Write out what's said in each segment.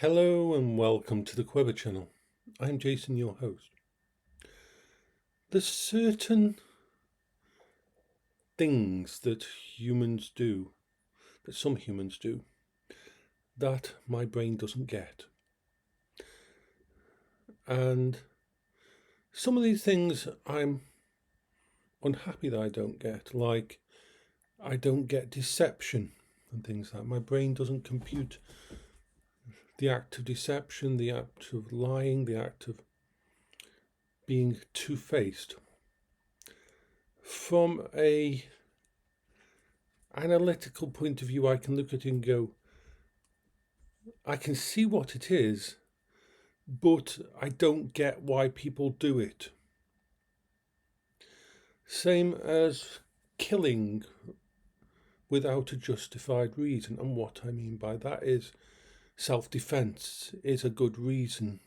Hello and welcome to the Queber channel. I'm Jason, your host. There's certain things that some humans do, that my brain doesn't get. And some of these things I'm unhappy that I don't get, like I don't get deception and things like that. My brain doesn't compute the act of deception, the act of lying, the act of being two-faced. From a analytical point of view, I can look at it and go, I can see what it is, but I don't get why people do it. Same as killing without a justified reason. And what I mean by that is self-defense is a good reason.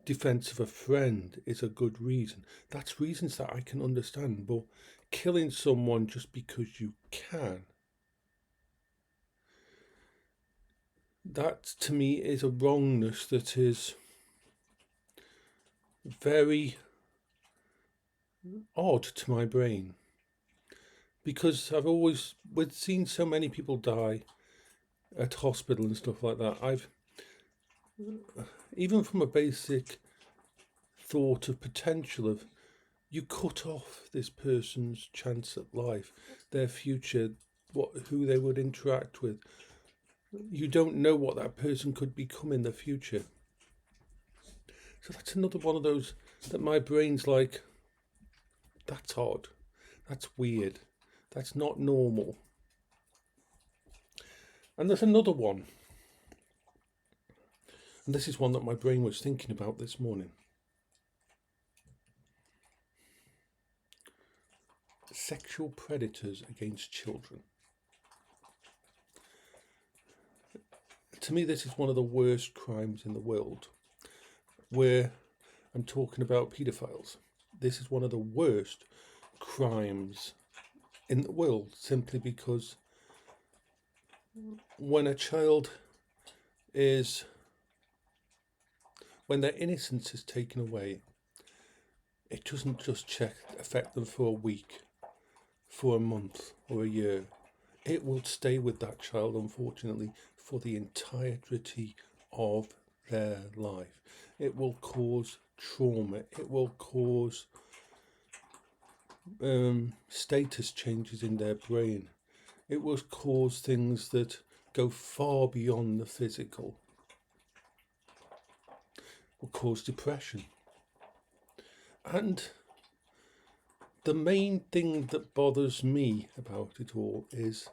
Defense of a friend is a good reason. That's reasons that I can understand, but killing someone just because you can, that to me is a wrongness that is very odd to my brain, because we've seen so many people die at hospital and stuff like that. Even from a basic thought of potential of, you cut off this person's chance at life, their future, who they would interact with. You don't know what that person could become in the future. So that's another one of those that my brain's like, that's odd, that's weird, that's not normal. And there's another one, and this is one that my brain was thinking about this morning. Sexual predators against children. To me, this is one of the worst crimes in the world. Where I'm talking about paedophiles. This is one of the worst crimes in the world, simply because when their innocence is taken away, it doesn't just affect them for a week, for a month, or a year. It will stay with that child, unfortunately, for the entirety of their life. It will cause trauma. It will cause status changes in their brain. It will cause things that go far beyond the physical. It will cause depression. And the main thing that bothers me about it all is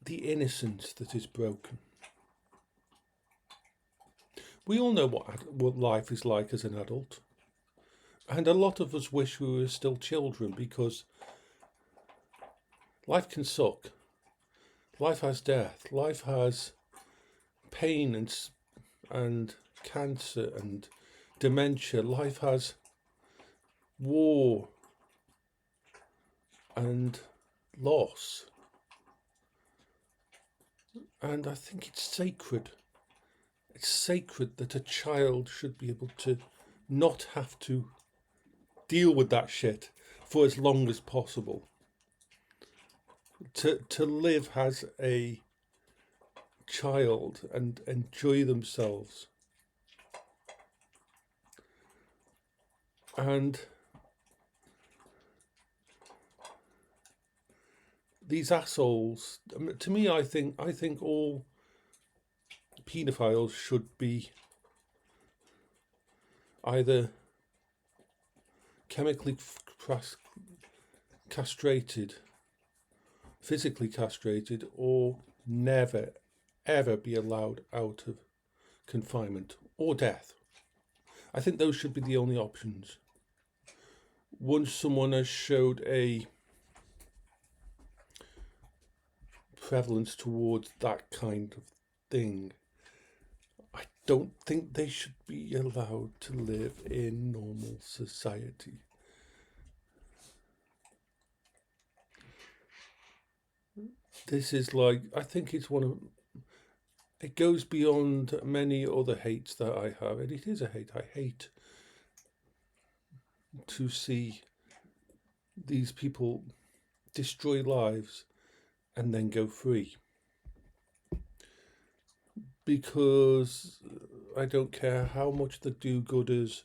the innocence that is broken. We all know what life is like as an adult. And a lot of us wish we were still children, because life can suck. Life has death. Life has pain and cancer and dementia. Life has war and loss. And I think it's sacred. It's sacred that a child should be able to not have to deal with that shit for as long as possible. To live as a child and enjoy themselves. And these assholes, to me, I think all paedophiles should be either chemically castrated, physically castrated, or never ever be allowed out of confinement, or death. I think those should be the only options. Once someone has showed a prevalence towards that kind of thing, I don't think they should be allowed to live in normal society. This is like, I think it's one of it goes beyond many other hates that I have, and it is a hate. I hate to see these people destroy lives and then go free. Because I don't care how much the do-gooders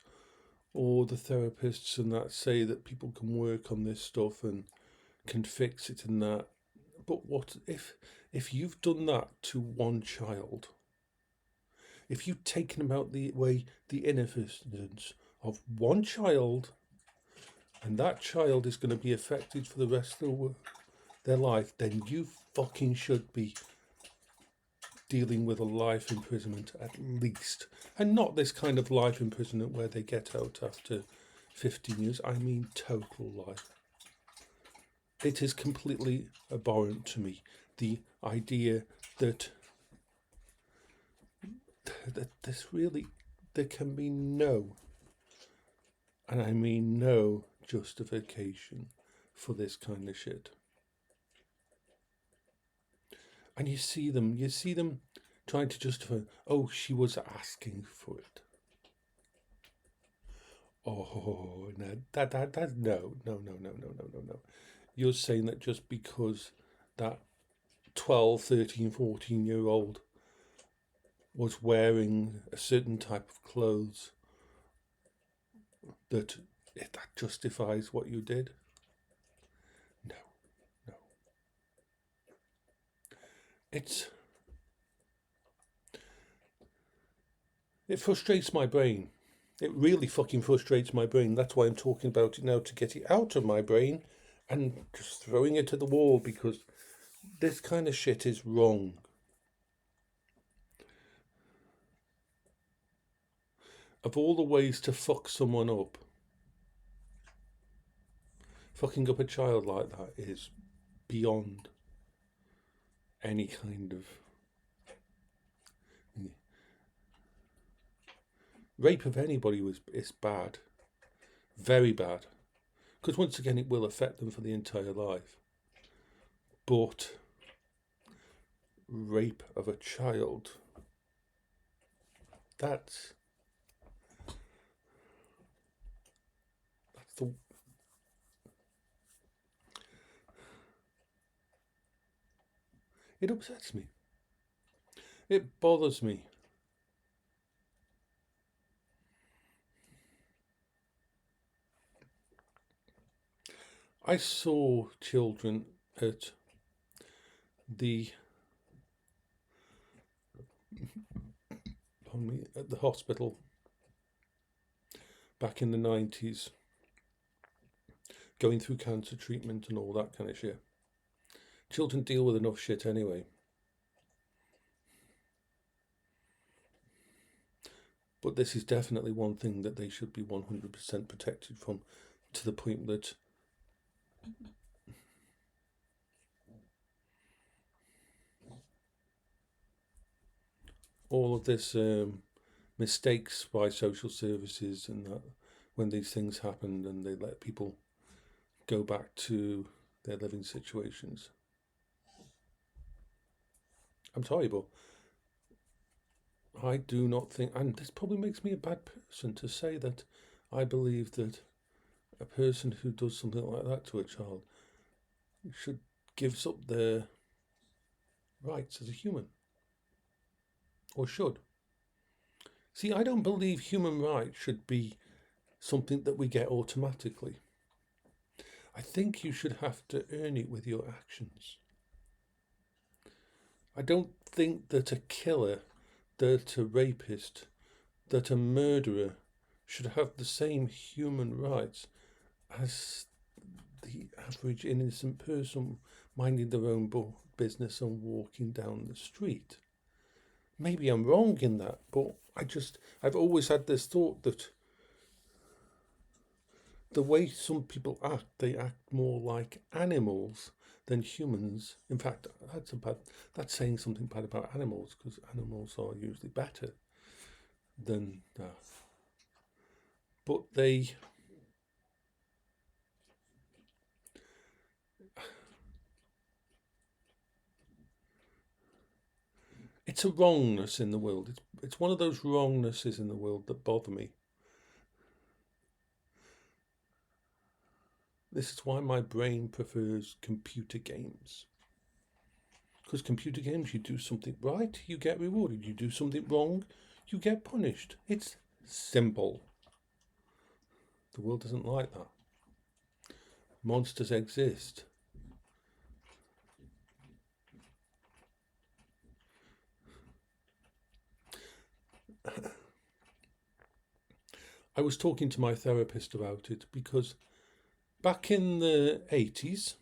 or the therapists and that say that people can work on this stuff and can fix it and that. But what if you've done that to one child? If you've taken away the innocence of one child, and that child is going to be affected for the rest of their life, then you fucking should be dealing with a life imprisonment at least. And not this kind of life imprisonment where they get out after 15 years. I mean total life. It is completely abhorrent to me, the idea that there can be no, and I mean no, justification for this kind of shit. And you see them trying to justify, oh, she was asking for it. Oh, no, that no. You're saying that just because that 12, 13, 14-year-old was wearing a certain type of clothes, that justifies what you did? No. It frustrates my brain. It really fucking frustrates my brain. That's why I'm talking about it now, to get it out of my brain and just throwing it at the wall, because this kind of shit is wrong. Of all the ways to fuck someone up, fucking up a child like that is beyond any kind of... Rape of anybody is bad. Very bad. Because once again, it will affect them for the entire life. But rape of a child, that's the... It upsets me. It bothers me. I saw children at the hospital back in the 90s, going through cancer treatment and all that kind of shit. Children deal with enough shit anyway. But this is definitely one thing that they should be 100% protected from, to the point that all of this mistakes by social services and that, when these things happen and they let people go back to their living situations. I'm sorry, but I do not think, and this probably makes me a bad person to say that I believe that a person who does something like that to a child should give up their rights as a human. Or should. See, I don't believe human rights should be something that we get automatically. I think you should have to earn it with your actions. I don't think that a killer, that a rapist, that a murderer should have the same human rights as the average innocent person minding their own business and walking down the street. Maybe I'm wrong in that, but I've always had this thought that the way some people act, they act more like animals than humans. In fact, that's saying something bad about animals, because animals are usually better than that. But it's a wrongness in the world. It's one of those wrongnesses in the world that bother me. This is why my brain prefers computer games. Because computer games, you do something right, you get rewarded. You do something wrong, you get punished. It's simple. The world doesn't like that. Monsters exist. I was talking to my therapist about it because back in the 80s,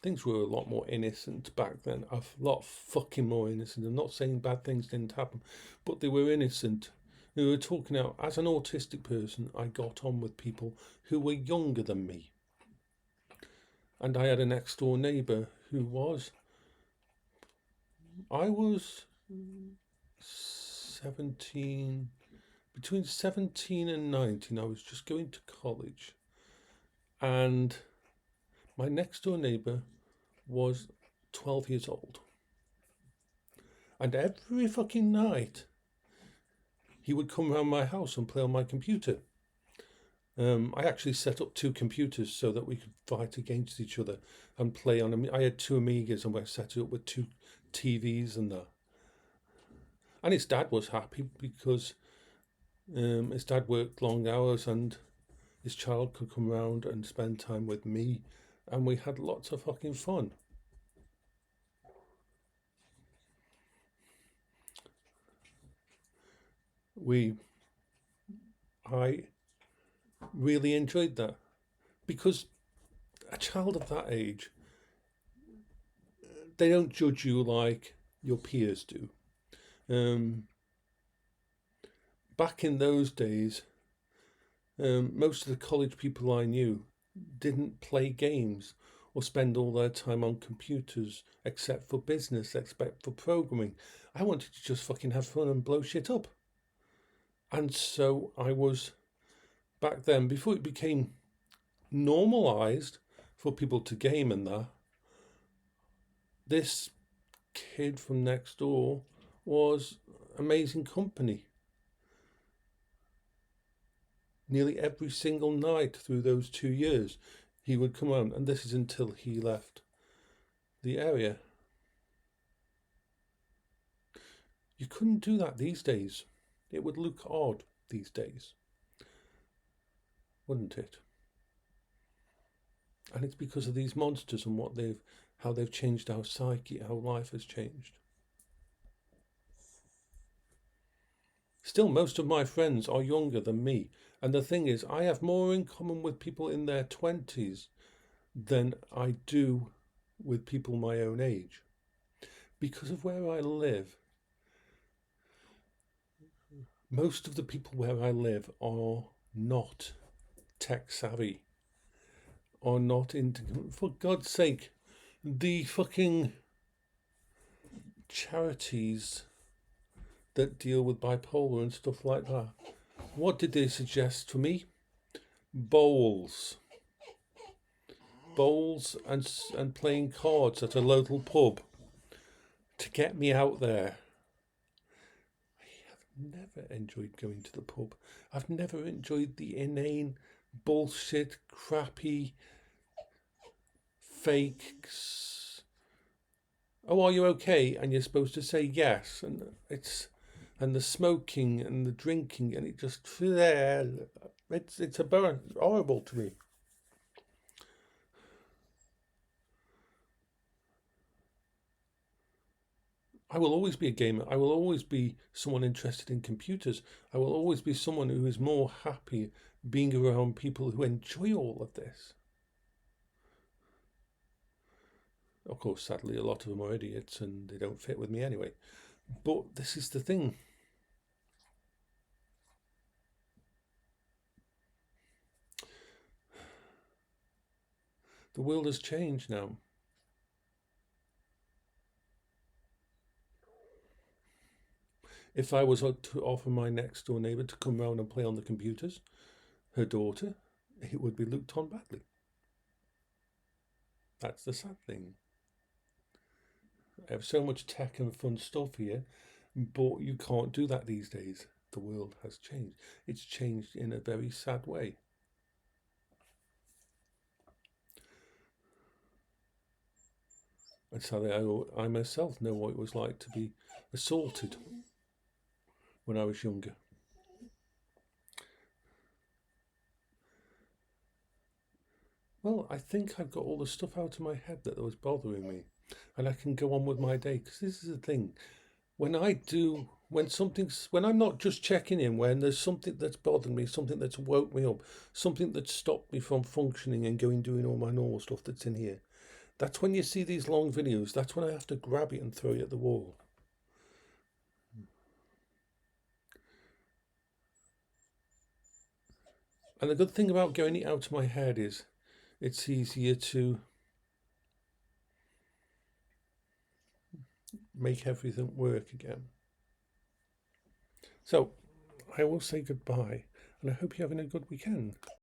things were a lot more innocent back then. A lot fucking more innocent. I'm not saying bad things didn't happen, but they were innocent. We were talking out, as an autistic person, I got on with people who were younger than me. And I had a next door neighbour who was, I was 17, between 17 and 19. I was just going to college. And my next door neighbour was 12 years old. And every fucking night, he would come around my house and play on my computer. I actually set up 2 computers so that we could fight against each other and play on them. I had 2 Amigas and I set it up with 2 TVs and that. And his dad was happy because his dad worked long hours and his child could come around and spend time with me, and we had lots of fucking fun. I really enjoyed that because a child of that age, they don't judge you like your peers do. Back in those days, most of the college people I knew didn't play games or spend all their time on computers except for business, except for programming. I wanted to just fucking have fun and blow shit up. And so I was, back then, before it became normalized for people to game and that, this kid from next door was amazing company. Nearly every single night through those 2 years, he would come on, and this is until he left the area. You couldn't do that these days. It would look odd these days, wouldn't it? And it's because of these monsters and how they've changed our psyche, how life has changed. Still, most of my friends are younger than me. And the thing is, I have more in common with people in their 20s than I do with people my own age. Because of where I live, most of the people where I live are not tech savvy, are not into, for God's sake, the fucking charities that deal with bipolar and stuff like that. What did they suggest for me? Bowls and playing cards at a local pub to get me out there. I have never enjoyed going to the pub. I've never enjoyed the inane, bullshit, crappy, fake. Oh, are you okay? And you're supposed to say yes, and the smoking and the drinking, and it just it's horrible to me. I will always be a gamer. I will always be someone interested in computers. I will always be someone who is more happy being around people who enjoy all of this. Of course, sadly, a lot of them are idiots and they don't fit with me anyway. But this is the thing. The world has changed now. If I was to offer my next door neighbour to come round and play on the computers, her daughter, it would be looked on badly. That's the sad thing. I have so much tech and fun stuff here, but you can't do that these days. The world has changed. It's changed in a very sad way. And sadly, I myself know what it was like to be assaulted when I was younger. Well, I think I've got all the stuff out of my head that was bothering me, and I can go on with my day. Because this is the thing: when when I'm not just checking in, when there's something that's bothered me, something that's woke me up, something that stopped me from functioning and doing all my normal stuff that's in here. That's when you see these long videos. That's when I have to grab it and throw it at the wall. And the good thing about getting it out of my head is it's easier to make everything work again. So I will say goodbye, and I hope you're having a good weekend.